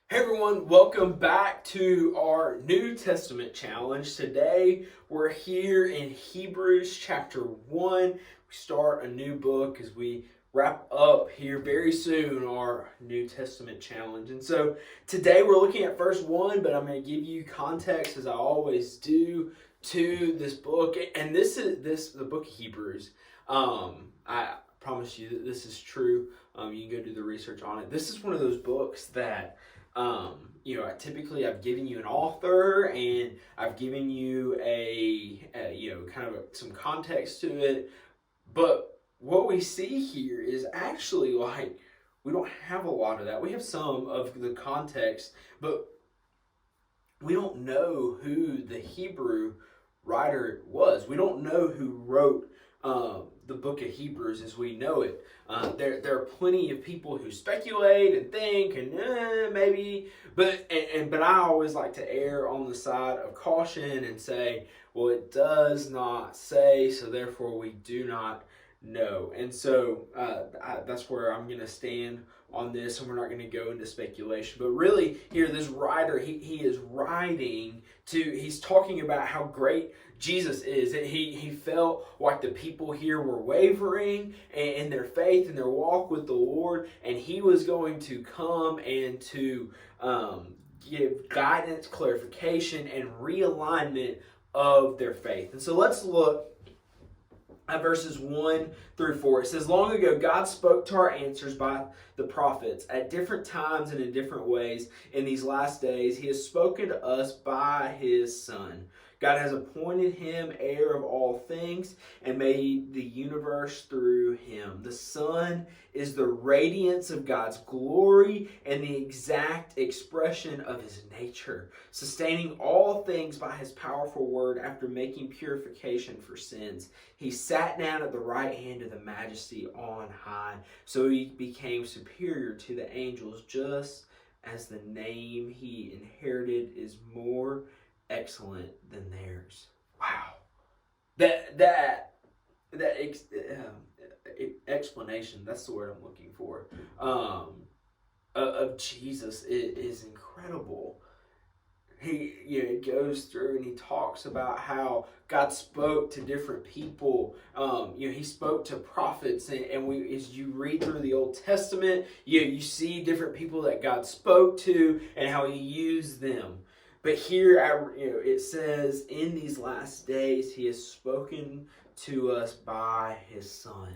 Hey everyone, welcome back to our New Testament challenge. Today we're here in Hebrews chapter 1. We start a new book as we wrap up here very soon our New Testament challenge. And so today we're looking at verse 1, but I'm going to give you context as I always do to this book. And this is the book of Hebrews. I promise you that this is true. You can go do the research on it. This is one of those books that typically I've given you an author and I've given you some context to it. But what we see here is actually like we don't have a lot of that. We have some of the context, but we don't know who the Hebrew writer was. We don't know who wrote the book of Hebrews as we know it. There are plenty of people who speculate and think and maybe, but I always like to err on the side of caution and say, well, it does not say, so therefore we do not know. And so that's where I'm going to stand on this, and we're not going to go into speculation. But really, here, this writer, he is writing he's talking about how great Jesus is. He felt like the people here were wavering in their faith and their walk with the Lord, and he was going to come and to give guidance, clarification, and realignment of their faith. And so let's look at verses 1 through 4. It says, long ago, God spoke to our answers by the prophets at different times and in different ways. In these last days, he has spoken to us by his Son. God has appointed him heir of all things and made the universe through him. The Son is the radiance of God's glory and the exact expression of his nature, sustaining all things by his powerful word. After making purification for sins, he sat down at the right hand of the Majesty on high. So he became superior to the angels, just as the name he inherited is more excellent than theirs. Wow, that explanation, that's the word I'm looking for, of Jesus is incredible. He goes through and he talks about how God spoke to different people. He spoke to prophets, and we, as you read through the Old Testament, you see different people that God spoke to and how he used them. But here, it says, in these last days, he has spoken to us by his Son.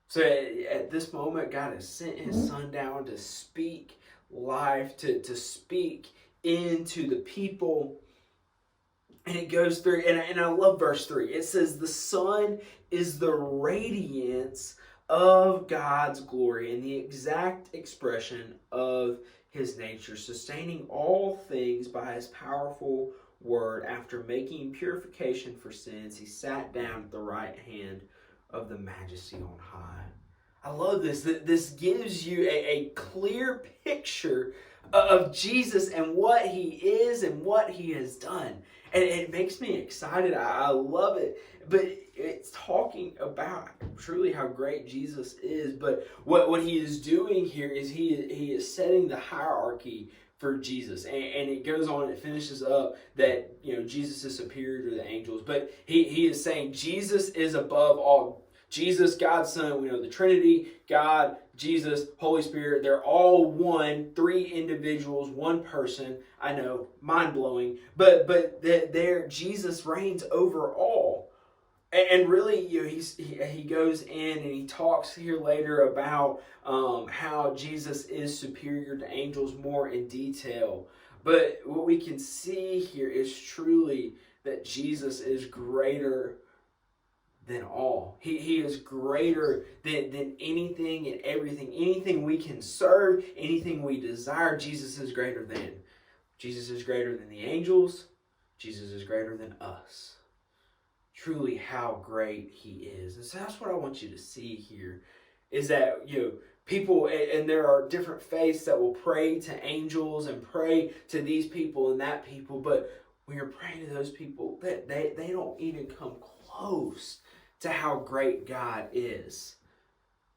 So at this moment, God has sent his Son down to speak life, to speak into the people. And it goes through, and I love verse 3. It says, the Son is the radiance of God's glory and the exact expression of his nature, sustaining all things by his powerful word. After making purification for sins, he sat down at the right hand of the Majesty on high. I love this. This gives you a clear picture of Jesus and what he is and what he has done. And it makes me excited. I love it. But it's talking about truly how great Jesus is. But what he is doing here is he is setting the hierarchy for Jesus. And it goes on, it finishes up that Jesus is superior to the angels. But he is saying Jesus is above all. Jesus, God's Son, we know the Trinity, God, Jesus, Holy Spirit, they're all one, three individuals, one person. I know, mind-blowing, but there Jesus reigns over all. And really, he goes in and he talks here later about how Jesus is superior to angels more in detail. But what we can see here is truly that Jesus is greater than all. He is greater than anything and everything. Anything we can serve, anything we desire, Jesus is greater than. Jesus is greater than the angels. Jesus is greater than us. Truly how great he is. And so that's what I want you to see here, is that people, and there are different faiths that will pray to angels and pray to these people and that people, but when you're praying to those people, they don't even come close to how great God is.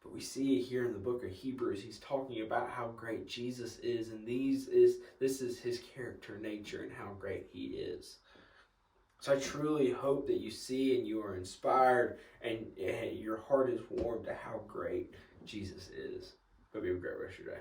But we see here in the book of Hebrews, he's talking about how great Jesus is, and this is his character, nature, and how great he is. So I truly hope that you see and you are inspired and your heart is warmed to how great Jesus is. Hope you have a great rest of your day.